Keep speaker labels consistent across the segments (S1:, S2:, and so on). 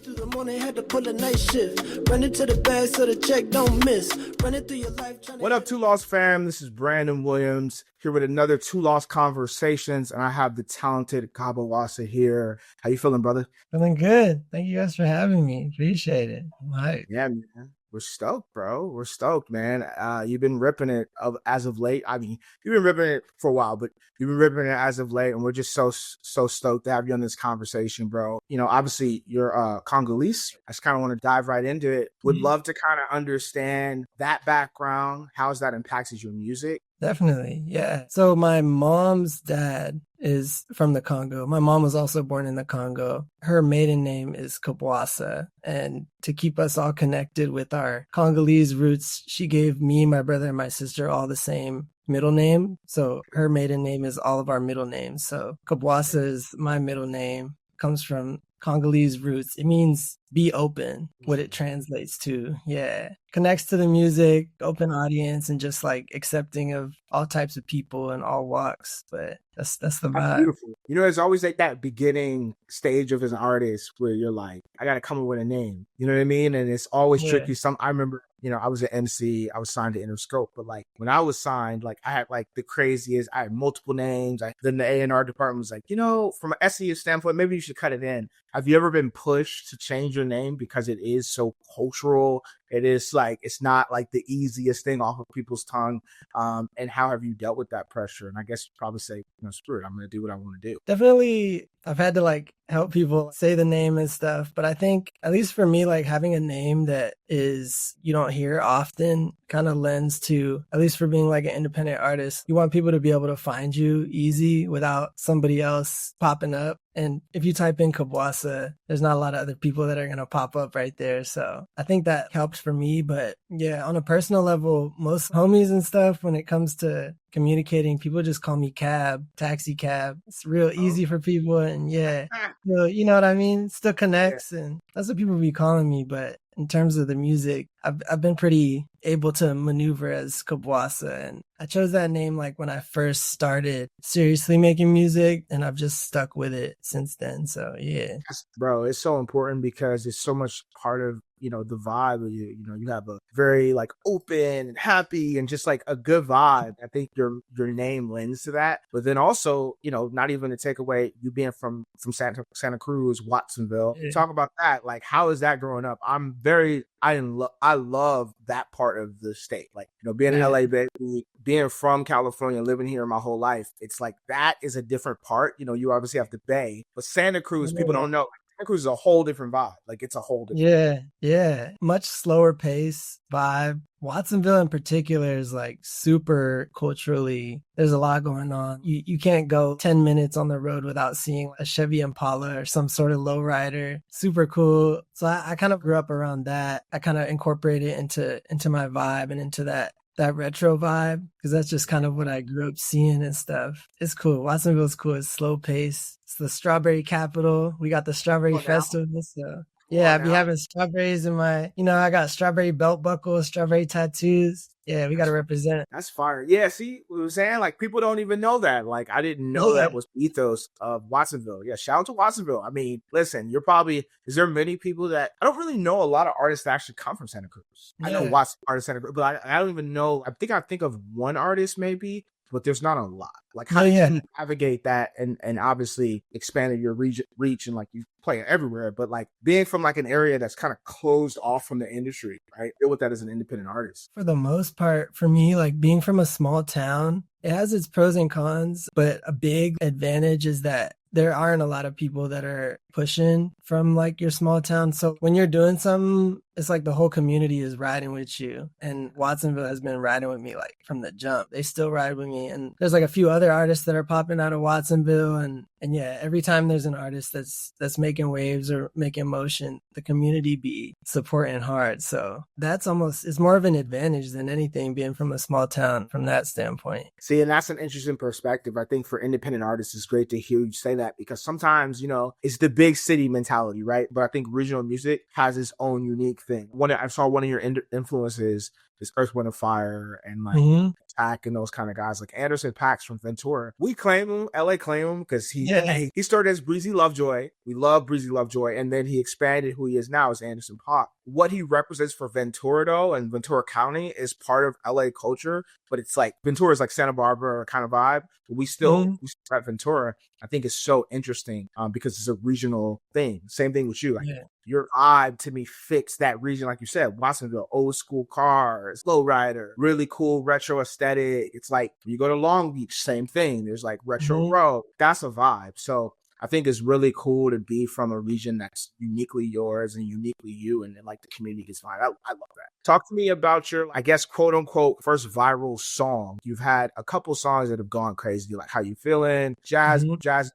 S1: through the morning, had to pull a night shift. Running to the bag so the check don't miss. Running through your life.
S2: What up, Two Lost fam? This is Brandon Williams here with another Two Lost Conversations, and I have the talented Kabwasa here. How you feeling, brother?
S3: Feeling good. Thank you guys for having me. Appreciate it.
S2: Yeah, man. We're stoked, bro. We're stoked, man. You've been ripping it as of late. I mean, you've been ripping it for a while, but you've been ripping it as of late, and we're just so stoked to have you on this conversation, bro. You know, obviously, you're Congolese. I just kind of want to dive right into it. Would love to kind of understand that background. How has that impacted your music?
S3: Definitely. Yeah. So my mom's dad is from the Congo. My mom was also born in the Congo. Her maiden name is Kabwasa. And to keep us all connected with our Congolese roots, she gave me, my brother, and my sister all the same middle name. So her maiden name is all of our middle names. So Kabwasa is my middle name, comes from Congolese roots. It means be open, what it translates to. Yeah. Connects to the music, open audience, and just like accepting of all types of people and all walks. But that's the vibe.
S2: That's beautiful. You know, it's always like that beginning stage of an artist where you're like, I got to come up with a name. You know what I mean? And it's always tricky. I remember, you know, I was an MC, I was signed to Interscope, but like when I was signed, like I had like the craziest, I had multiple names. Then the A&R department was like, you know, from an SEO standpoint, maybe you should cut it in. Have you ever been pushed to change your name because it is so cultural? It is like, it's not like the easiest thing off of people's tongue. And how have you dealt with that pressure? And I guess you'd probably say, you know, screw it, I'm going to do what I want to do.
S3: Definitely, I've had to like help people say the name and stuff. But I think, at least for me, like having a name that is, you don't hear often kind of lends to, at least for being like an independent artist, you want people to be able to find you easy without somebody else popping up. And if you type in Kabwasa, there's not a lot of other people that are going to pop up right there. So I think that helps for me. But yeah, on a personal level, most homies and stuff, when it comes to communicating, people just call me Cab, Taxi Cab. It's real easy for people. And yeah, you know what I mean? Still connects. And that's what people be calling me. But in terms of the music, I've been pretty able to maneuver as Kabwasa. And I chose that name like when I first started seriously making music, and I've just stuck with it since then. So yeah.
S2: Bro, it's so important because it's so much part of, you know, the vibe. You know, you have a very like open and happy and just like a good vibe. I think your name lends to that. But then also, you know, not even to take away you being from Santa Cruz, Watsonville.
S3: Yeah.
S2: Talk about that. Like, how is that growing up? I love that part of the state. Like, you know, being in LA, baby, being from California, living here my whole life. It's like that is a different part. You know, you obviously have the Bay, but Santa Cruz, people don't know. Santa Cruz is a whole different vibe. Like, it's a whole different
S3: Yeah. Much slower pace vibe. Watsonville in particular is like super culturally, there's a lot going on. You can't go 10 minutes on the road without seeing a Chevy Impala or some sort of lowrider. Super cool. So I kind of grew up around that. I kind of incorporated it into my vibe and into that retro vibe, because that's just kind of what I grew up seeing and stuff. It's cool. Watsonville's cool. It's slow pace. It's the strawberry capital. We got the strawberry festival. So yeah, I be having strawberries in my, you know, I got strawberry belt buckles, strawberry tattoos. Yeah, we got to represent.
S2: That's fire. Yeah, see what I'm saying? Like, people don't even know that. Like, I didn't know that was ethos of Watsonville. Yeah, shout out to Watsonville. I mean, listen, is there many people that, I don't really know a lot of artists that actually come from Santa Cruz. I know artists Santa Cruz, but I don't even know. I think of one artist maybe, but there's not a lot. Like, how do you navigate that and obviously expanded your reach and like you play everywhere, but like being from like an area that's kind of closed off from the industry, right? Deal with that as an independent artist.
S3: For the most part, for me, like being from a small town, it has its pros and cons, but a big advantage is that there aren't a lot of people that are pushing from like your small town. So when you're doing something, it's like the whole community is riding with you. And Watsonville has been riding with me like from the jump. They still ride with me. And there's like a few other artists that are popping out of Watsonville. And yeah, every time there's an artist that's making waves or making motion, the community be supporting hard. So that's it's more of an advantage than anything being from a small town from that standpoint.
S2: See, and that's an interesting perspective. I think for independent artists, it's great to hear you say that, because sometimes, you know, it's the big city mentality, right? But I think regional music has its own unique thing. I saw one of your influences this Earth, Wind, and Fire and like
S3: Mhm.
S2: Attack and those kind of guys, like Anderson .Paak from Ventura. We claim him, LA claim him because
S3: Yeah.
S2: he started as Breezy Lovejoy. We love Breezy Lovejoy, and then he expanded who he is now as Anderson .Paak. What he represents for Ventura though, and Ventura County is part of LA culture, but it's like Ventura is like Santa Barbara kind of vibe. But we still at Ventura. I think it's so interesting because it's a regional thing. Same thing with you. Like your vibe to me fits that region, like you said, Watsonville, old school cars, lowrider, really cool retro aesthetic. It's like you go to Long Beach, same thing. There's like retro road. That's a vibe. So I think it's really cool to be from a region that's uniquely yours and uniquely you, and then like the community gets fine. I love that. Talk to me about your, I guess, quote unquote, first viral song. You've had a couple songs that have gone crazy, like How You Feeling, Jazz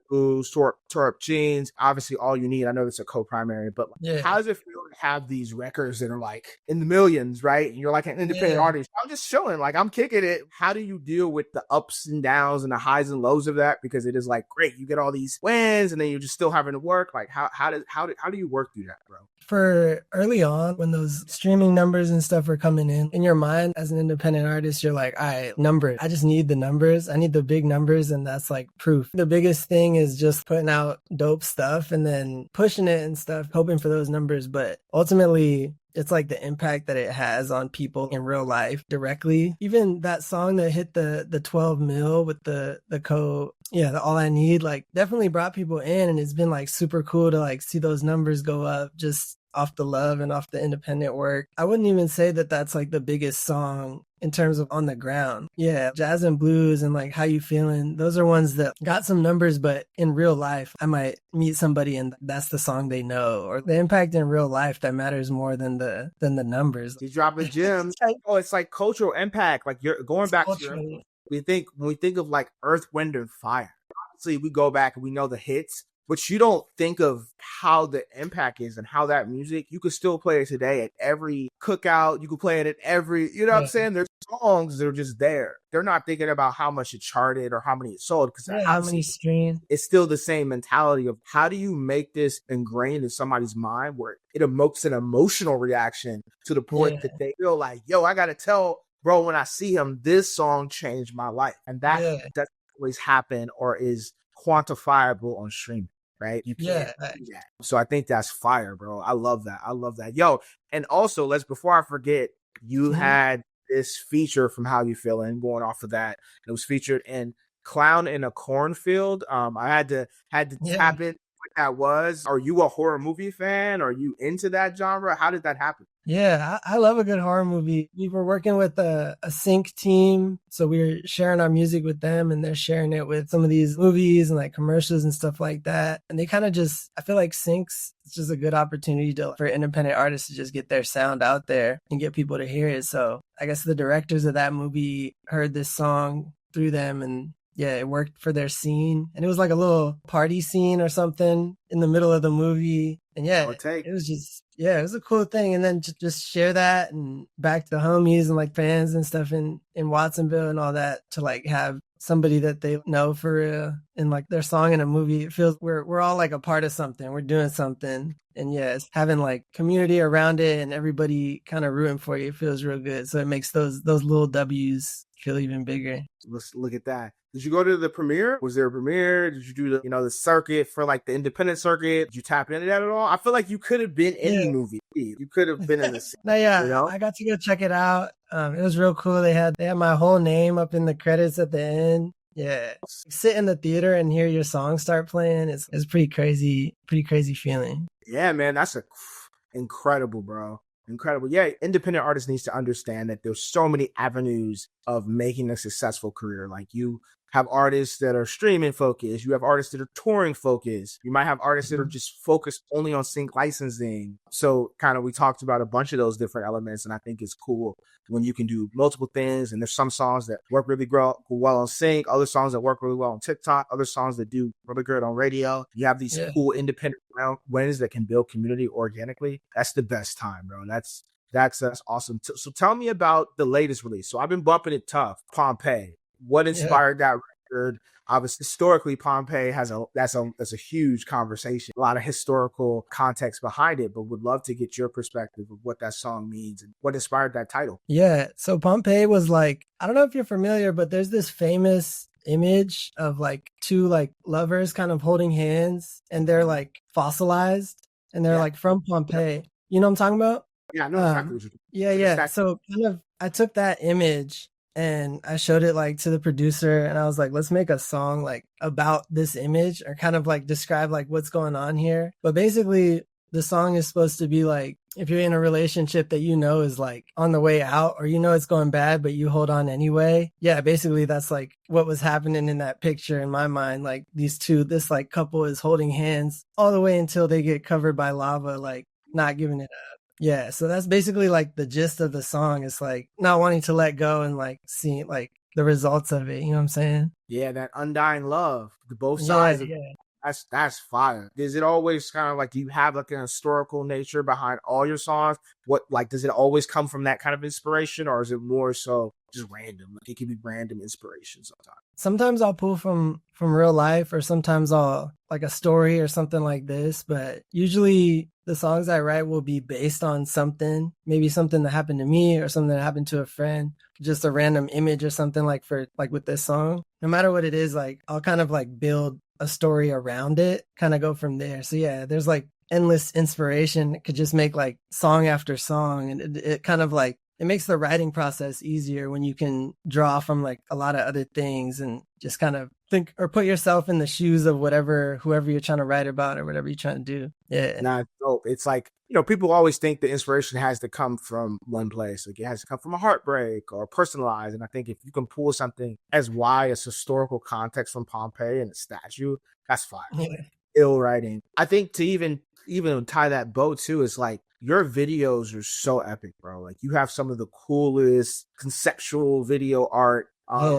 S2: Blues, Tore Up Jeans, obviously All You Need. I know it's a co-primary, but like, how does it feel to have these records that are like in the millions, right? And you're like an independent artist. I'm just chilling, like I'm kicking it. How do you deal with the ups and downs and the highs and lows of that? Because it is like, great, you get all these wins, and then you're just still having to work. Like how do you work through that, bro?
S3: For early on, when those streaming numbers and stuff are coming in your mind as an independent artist, you're like, all right, numbers. I just need the numbers. I need the big numbers, and that's like proof. The biggest thing is just putting out dope stuff and then pushing it and stuff, hoping for those numbers. But ultimately, it's like the impact that it has on people in real life directly. Even that song that hit the 12 mil with the All I Need, like definitely brought people in, and it's been like super cool to like see those numbers go up just off the love and off the independent work. I wouldn't even say that that's like the biggest song in terms of on the ground. Yeah, Jazz and Blues and like How You Feeling, those are ones that got some numbers, but in real life, I might meet somebody and that's the song they know, or the impact in real life that matters more than the numbers.
S2: You drop a gem. Oh, it's like cultural impact. Like you're going back to your, when we think of like Earth, Wind, and Fire. Obviously, we go back and we know the hits, but you don't think of how the impact is and how that music, you could still play it today at every cookout. You could play it at every, you know what I'm saying? There's songs that are just there. They're not thinking about how much it charted or how many it sold, because
S3: how many streams.
S2: It's still the same mentality of how do you make this ingrained in somebody's mind where it evokes an emotional reaction to the point that they feel like, yo, I got to tell bro, when I see him, this song changed my life. And that doesn't always happen or is quantifiable on streaming, right? You can't do that. So I think that's fire, bro. I love that. Yo, and also before I forget, you had this feature from How You Feeling going off of that. It was featured in Clown in a Cornfield. I had to tap in what that was. Are you a horror movie fan? Are you into that genre? How did that happen?
S3: Yeah, I love a good horror movie. We were working with a sync team, so we were sharing our music with them, and they're sharing it with some of these movies and like commercials and stuff like that. And they kind of just, I feel like syncs, it's just a good opportunity for independent artists to just get their sound out there and get people to hear it. So I guess the directors of that movie heard this song through them, and it worked for their scene. And it was like a little party scene or something in the middle of the movie. And it was just, it was a cool thing. And then just share that and back to the homies and like fans and stuff in Watsonville and all that, to like have somebody that they know for real in like their song in a movie. It feels we're all like a part of something. We're doing something. And it's having like community around it and everybody kind of rooting for you. It feels real good. So it makes those little W's feel even bigger.
S2: Let's look at that. Did you go to the premiere? Was there a premiere? Did you do the circuit for like the independent circuit? Did you tap into that at all? I feel like you could have been in the movie. You could have been in the scene.
S3: I got to go check it out. It was real cool. They had my whole name up in the credits at the end. Yeah. Sit in the theater and hear your song start playing. It's pretty crazy feeling.
S2: Yeah, man. That's incredible, bro. Incredible. Yeah, independent artists needs to understand that there's so many avenues of making a successful career. Like you have artists that are streaming focused. You have artists that are touring focused. You might have artists that are just focused only on sync licensing. So kind of we talked about a bunch of those different elements, and I think it's cool when you can do multiple things. And there's some songs that work really well on sync, other songs that work really well on TikTok, other songs that do really good on radio. You have these cool independent wins that can build community organically. That's the best time, bro. That's awesome. So tell me about the latest release. So I've been bumping it tough. Pompeii. What inspired that record. Obviously, historically, Pompeii that's a huge conversation, a lot of historical context behind it, but would love to get your perspective of what that song means and what inspired that title.
S3: Yeah. So Pompeii was like, I don't know if you're familiar, but there's this famous image of like two like lovers kind of holding hands, and they're like fossilized, and they're like from Pompeii. You know what I'm talking about?
S2: Yeah, I know exactly what you're
S3: Yeah. So kind of I took that image and I showed it like to the producer, and I was like, let's make a song like about this image, or kind of like describe like what's going on here. But basically the song is supposed to be like, if you're in a relationship that you know is like on the way out, or you know it's going bad but you hold on anyway. Yeah, basically that's like what was happening in that picture in my mind. Like this like couple is holding hands all the way until they get covered by lava, like not giving it up. Yeah, so that's basically like the gist of the song. It's like not wanting to let go and like seeing like the results of it. You know what I'm saying?
S2: Yeah, that undying love, the both sides. That's fire. Is it always kind of like, do you have like an historical nature behind all your songs? What, like, does it always come from that kind of inspiration, or is it more so just random? Like, it can be random inspiration sometimes.
S3: Sometimes I'll pull from real life, or sometimes I'll like a story or something like this. But usually the songs I write will be based on something, maybe something that happened to me or something that happened to a friend, just a random image or something. Like for like with this song, no matter what it is, like I'll kind of like build a story around it, kind of go from there. So yeah, there's like endless inspiration. It could just make like song after song, and it kind of like, it makes the writing process easier when you can draw from like a lot of other things and just kind of think or put yourself in the shoes of whoever you're trying to write about or whatever you're trying to do. Yeah.
S2: Nah, dope. It's like, people always think the inspiration has to come from one place. Like, it has to come from a heartbreak or personalized. And I think if you can pull something as wide as historical context from Pompeii and a statue, that's fire.
S3: Yeah.
S2: Ill writing. I think to even tie that bow too, is like, your videos are so epic, bro. Like, you have some of the coolest conceptual video art.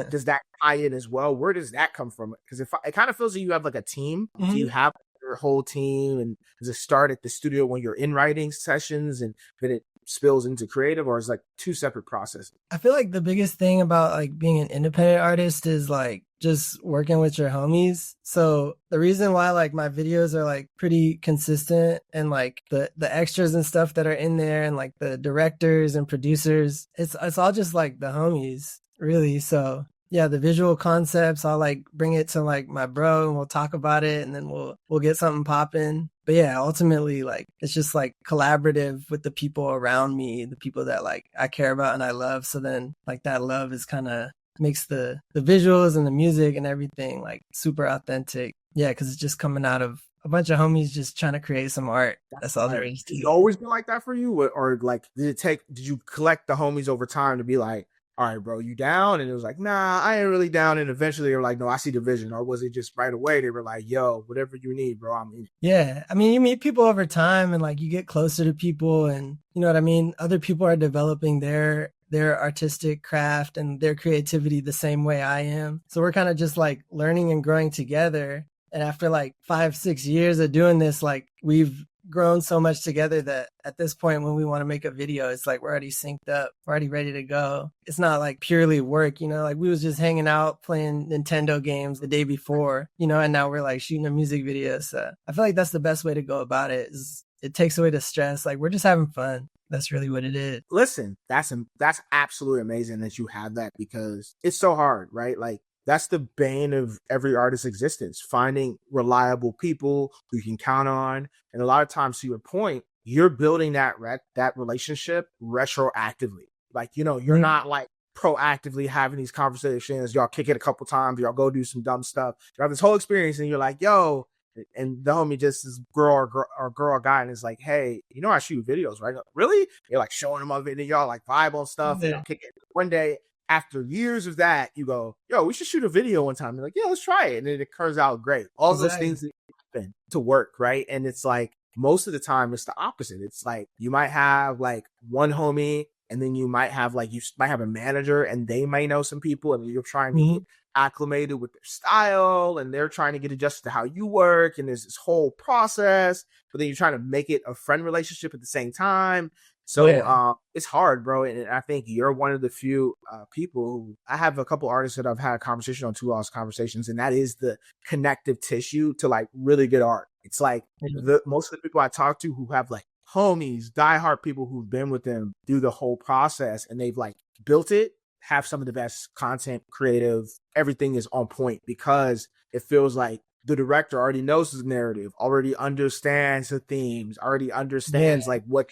S2: Does that tie in as well? Where does that come from? Because it kind of feels like you have like a team. Mm-hmm. Do you have your whole team, and does it start at the studio when you're in writing sessions and then it spills into creative, or is it like two separate processes?
S3: I feel like the biggest thing about like being an independent artist is like just working with your homies. So the reason why like my videos are like pretty consistent, and like the extras and stuff that are in there, and like the directors and producers, it's all just like the homies, really. So yeah, the visual concepts, I'll like bring it to like my bro and we'll talk about it, and then we'll get something popping. But yeah, ultimately, like, it's just like collaborative with the people around me, the people that like I care about and I love. So then like that love is kind of makes the visuals and the music and everything like super authentic. Yeah, because it's just coming out of a bunch of homies just trying to create some art. That's all there is to it.
S2: It's always been like that for you? Or like, did you collect the homies over time to be like, all right, bro, you down? And it was like, nah, I ain't really down. And eventually they were like, no, I see the vision. Or was it just right away? They were like, yo, whatever you need, bro, I'm in.
S3: Yeah. I mean, you meet people over time and like you get closer to people, and you know what I mean? Other people are developing their artistic craft and their creativity the same way I am. So we're kind of just like learning and growing together. And after like 5-6 years of doing this, like we've grown so much together that at this point when we want to make a video, it's like we're already synced up, we're already ready to go. It's not like purely work, like we was just hanging out playing Nintendo games the day before, and now we're like shooting a music video. So I feel like that's the best way to go about it. Is it takes away the stress. Like, we're just having fun. That's really what it is.
S2: Listen, that's absolutely amazing that you have that, because it's so hard, right? Like, that's the bane of every artist's existence, finding reliable people who you can count on. And a lot of times, to your point, you're building that relationship retroactively. Like, you're not like proactively having these conversations. Y'all kick it a couple times. Y'all go do some dumb stuff. You have this whole experience and you're like, yo, and the homie just is girl or guy and is like, hey, I shoot videos, right? Really? You're like showing them on video, y'all like vibe on stuff.
S3: Yeah.
S2: And y'all kick it. One day, after years of that, you go, yo, we should shoot a video one time. You're like, yeah, let's try it. And then it turns out great. All those things that happen to work, right? And it's like, most of the time, it's the opposite. It's like, you might have like one homie, and then you might have a manager, and they may know some people, and you're trying to get acclimated with their style, and they're trying to get adjusted to how you work. And there's this whole process, but then you're trying to make it a friend relationship at the same time. So
S3: Yeah.
S2: it's hard, bro. And I think you're one of the few people who I have a couple artists that I've had a conversation on 2 hours conversations, and that is the connective tissue to like really good art. It's like the most of the people I talk to who have like homies, diehard people who've been with them through the whole process and they've like built it, have some of the best content, creative, everything is on point because it feels like the director already knows his narrative, already understands the themes, already
S3: Yeah.
S2: understands like what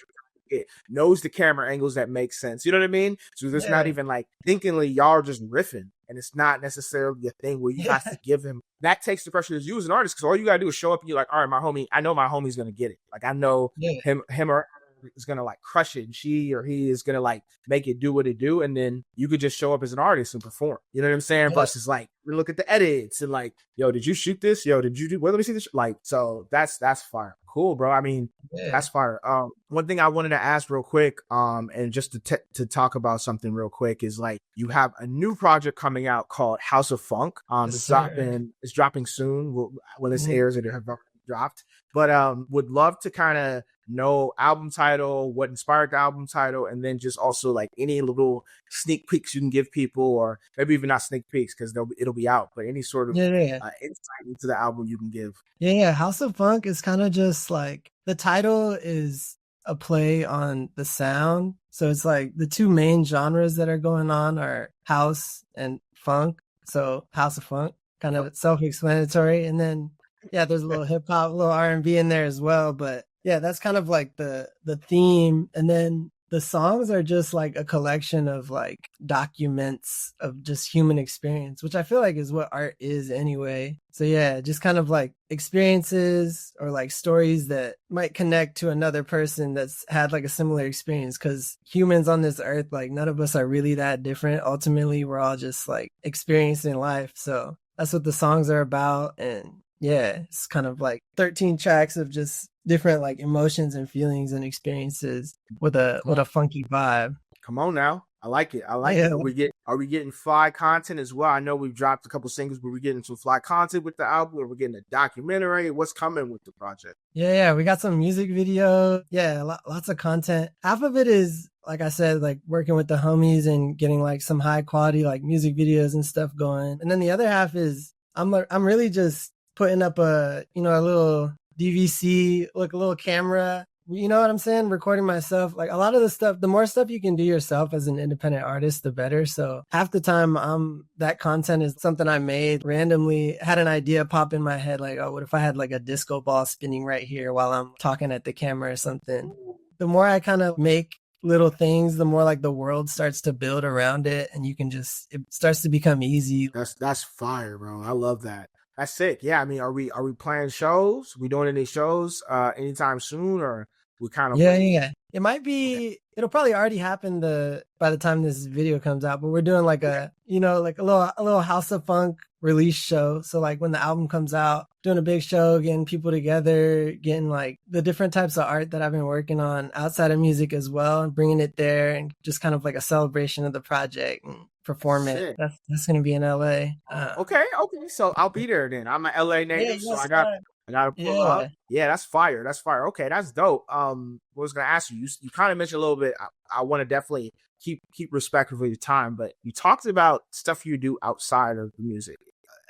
S2: it knows the camera angles that make sense. You know what I mean? So there's not
S3: Yeah.
S2: even like thinkingly y'all are just riffing. And it's not necessarily a thing where you have to give him that takes the pressure as you as an artist because all you gotta do is show up and you're like, all right, my homie, I know my homie's gonna get it. Like I know
S3: Yeah.
S2: him or her is gonna like crush it and she or he is gonna like make it do what it do. And then you could just show up as an artist and perform. You know what I'm saying?
S3: Yeah.
S2: Versus like we look at the edits and like, yo, did you shoot this? Yo, did you do well, let me see this? Like, so that's fire. Cool, bro. I mean,
S3: Yeah.
S2: that's fire. One thing I wanted to ask real quick, and just to talk about something real quick is like you have a new project coming out called House of Funk.
S3: Yes,
S2: It's
S3: sir.
S2: dropping soon. When this
S3: Mhm.
S2: airs, it have already dropped. But would love to kind of know album title, what inspired the album title, and then just also like any little sneak peeks you can give people, or maybe even not sneak peeks because it'll be out, but any sort of
S3: Yeah, yeah.
S2: insight into the album you can give.
S3: Yeah, yeah. House of Funk is kind of just like the title is a play on the sound. So it's like the two main genres that are going on are house and funk. So House of Funk, kind of self-explanatory. And then yeah, there's a little hip hop, a little R&B in there as well. But yeah, that's kind of like the theme. And then the songs are just like a collection of like documents of just human experience, which I feel like is what art is anyway. So yeah, just kind of like experiences or like stories that might connect to another person that's had like a similar experience. Cause humans on this earth, like none of us are really that different. Ultimately, we're all just like experiencing life. So that's what the songs are about. And yeah, it's kind of like 13 tracks of just different like emotions and feelings and experiences with a funky vibe.
S2: Come on now. I like it. I like
S3: Yeah.
S2: it. Are we getting fly content as well? I know we've dropped a couple singles, but we're getting some fly content with the album. Or we're getting a documentary. What's coming with the project?
S3: Yeah, we got some music video. Yeah, lots of content. Half of it is, like I said, like working with the homies and getting like some high quality like music videos and stuff going. And then the other half is I'm really just putting up a little DVC, like a little camera. You know what I'm saying? Recording myself. Like a lot of the stuff, the more stuff you can do yourself as an independent artist, the better. So half the time that content is something I made randomly, had an idea pop in my head. Like, oh, what if I had like a disco ball spinning right here while I'm talking at the camera or something? The more I kind of make little things, the more like the world starts to build around it and it starts to become easy.
S2: That's fire, bro. I love that. That's sick. Yeah, I mean, are we playing shows? We doing any shows anytime soon, or we kind of
S3: Yeah,
S2: wait?
S3: yeah. It might be, it'll probably already happen by the time this video comes out, but we're doing like like a little House of Funk release show. So like when the album comes out, doing a big show, getting people together, getting like the different types of art that I've been working on outside of music as well and bringing it there and just kind of like a celebration of the project and perform it.
S2: Sick.
S3: That's going to be in LA.
S2: Okay. So I'll be there then. I'm an LA
S3: Yeah,
S2: native, so
S3: yes,
S2: I gotta pull
S3: yeah.
S2: up. Yeah, that's fire. That's fire. Okay, that's dope. What was gonna ask you? You kind of mentioned a little bit. I want to definitely keep respect for your time, but you talked about stuff you do outside of the music.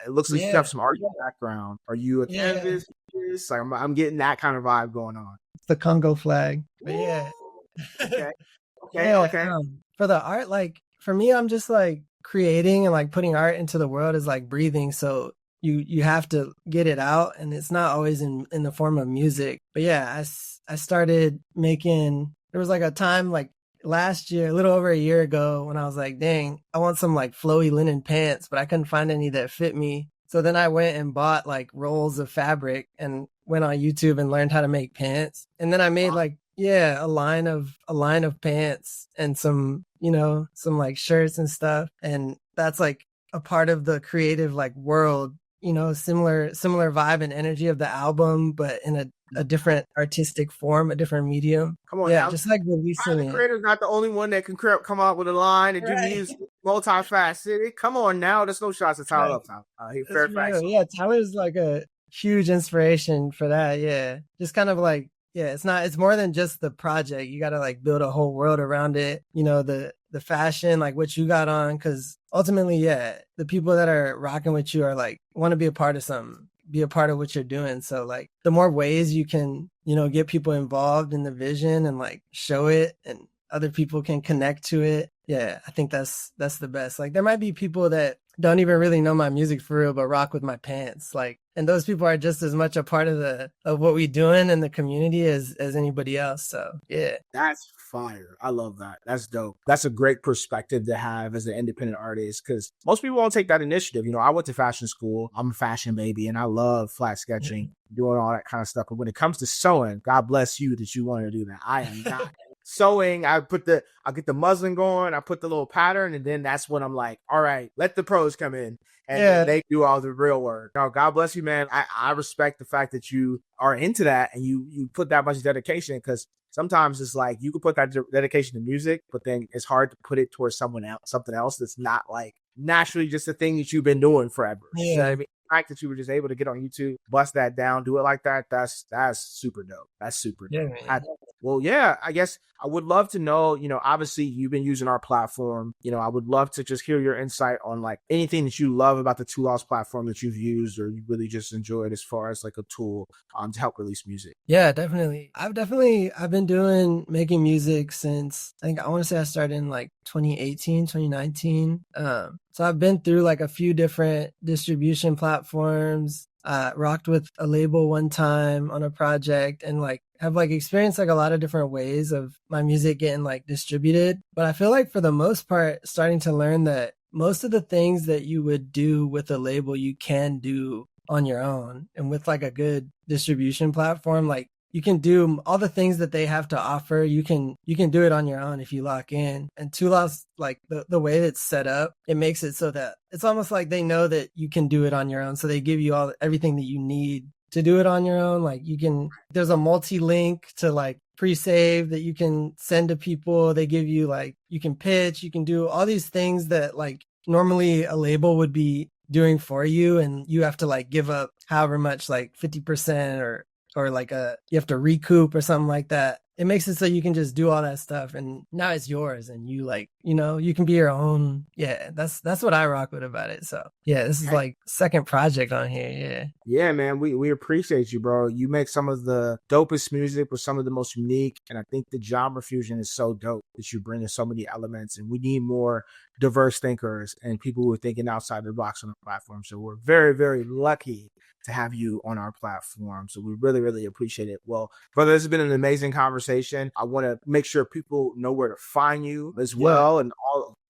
S2: It looks like you have
S3: Yeah,
S2: some art background. Are you a
S3: yeah.
S2: canvas? Like, I'm getting that kind of vibe going on.
S3: It's the Congo flag. But
S2: Woo!
S3: yeah.
S2: Okay.
S3: Yeah,
S2: Okay.
S3: for the art, like for me, I'm just like creating and like putting art into the world is like breathing. So you have to get it out, and it's not always in the form of music. But yeah, I started making. There was like a time like last year, a little over a year ago, when I was like, dang, I want some like flowy linen pants, but I couldn't find any that fit me. So then I went and bought like rolls of fabric and went on YouTube and learned how to make pants. And then I made like a line of pants and some like shirts and stuff. And that's like a part of the creative like world, similar vibe and energy of the album, but in a different artistic form, a different medium.
S2: Come on
S3: Yeah,
S2: now.
S3: just like
S2: Tyler,
S3: releasing
S2: the
S3: it.
S2: creator's not the only one that can come out with a line and do
S3: Right.
S2: music, multifaceted. Come on now. There's no shots at Tyler
S3: Right.
S2: Uptown.
S3: That's
S2: Fairfax.
S3: real. Yeah, Tyler's like a huge inspiration for that. Yeah. Just kind of like Yeah, it's more than just the project. You got to like build a whole world around it. You know, the fashion, like what you got on, because ultimately, yeah, the people that are rocking with you are like want to be a part of something, be a part of what you're doing. So like the more ways you can, you know, get people involved in the vision and like show it, and other people can connect to it. Yeah, I think that's the best. Like there might be people that don't even really know my music for real, but rock with my pants. Like, and those people are just as much a part of what we doing in the community as anybody else. So yeah.
S2: That's fire. I love that. That's dope. That's a great perspective to have as an independent artist, because most people won't take that initiative. You know, I went to fashion school. I'm a fashion baby and I love flat sketching, doing all that kind of stuff. But when it comes to sewing, God bless you that you want to do that. I am not. Sewing, I get the muslin going, I put the little pattern, and then that's when I'm like, all right, let the pros come in and they do all the real work. No, God bless you, man. I respect the fact that you are into that and you put that much dedication, because sometimes it's like you can put that dedication to music, but then it's hard to put it towards something else that's not like naturally just a thing that you've been doing forever.
S3: Yeah.
S2: You know what I mean? The fact that you were just able to get on YouTube, bust that down, do it like that, that's super dope. That's super dope.
S3: Yeah,
S2: Well, yeah, I guess I would love to know, you know, obviously you've been using our platform. You know, I would love to just hear your insight on like anything that you love about the Two Lost platform that you've used or you really just enjoyed as far as like a tool to help release music.
S3: Yeah, definitely. I've been making music since I want to say I started in like 2018, 2019. So I've been through like a few different distribution platforms. Rocked with a label one time on a project and like have like experienced like a lot of different ways of my music getting like distributed. But I feel like for the most part, starting to learn that most of the things that you would do with a label, you can do on your own. And with like a good distribution platform, like you can do all the things that they have to offer. You can do it on your own if you lock in. And Two Lost, like the way it's set up, it makes it so that it's almost like they know that you can do it on your own. So they give you everything that you need to do it on your own. Like there's a multi-link to like pre-save that you can send to people. They give you like, you can pitch, you can do all these things that like normally a label would be doing for you. And you have to like give up however much, like 50% or like you have to recoup or something like that. It makes it so you can just do all that stuff and now it's yours and you like, you know, you can be your own. Yeah, that's what I rock with about it. So yeah, this is like second project on here. Yeah.
S2: Yeah, man, we appreciate you, bro. You make some of the dopest music with some of the most unique. And I think the genre fusion is so dope that you bring in so many elements, and we need more diverse thinkers and people who are thinking outside the box on the platform. So we're very, very lucky to have you on our platform. So we really, really appreciate it. Well, brother, this has been an amazing conversation. I want to make sure people know where to find you as well, and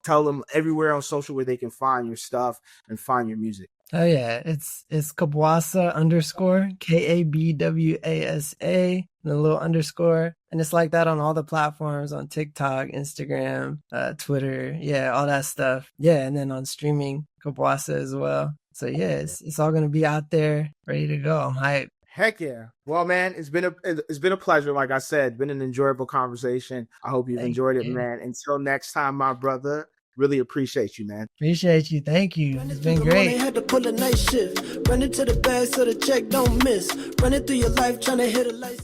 S2: tell them everywhere on social where they can find your stuff and find your music.
S3: Oh yeah, it's Kabwasa _ KABWASA and a little underscore, and it's like that on all the platforms, on TikTok, Instagram, Twitter, yeah, all that stuff. Yeah, and then on streaming, Kabwasa as well. So yeah, it's all gonna be out there, ready to go. I'm hyped.
S2: Heck yeah. Well, man, it's been a pleasure. Like I said, been an enjoyable conversation. I hope you've enjoyed it, man. Until next time, my brother. Really appreciate you, man.
S3: Appreciate you. Thank you. It's been great.
S1: Had to pull a night shift. Running to the bag so the check don't miss. Running through your life trying to hit a light.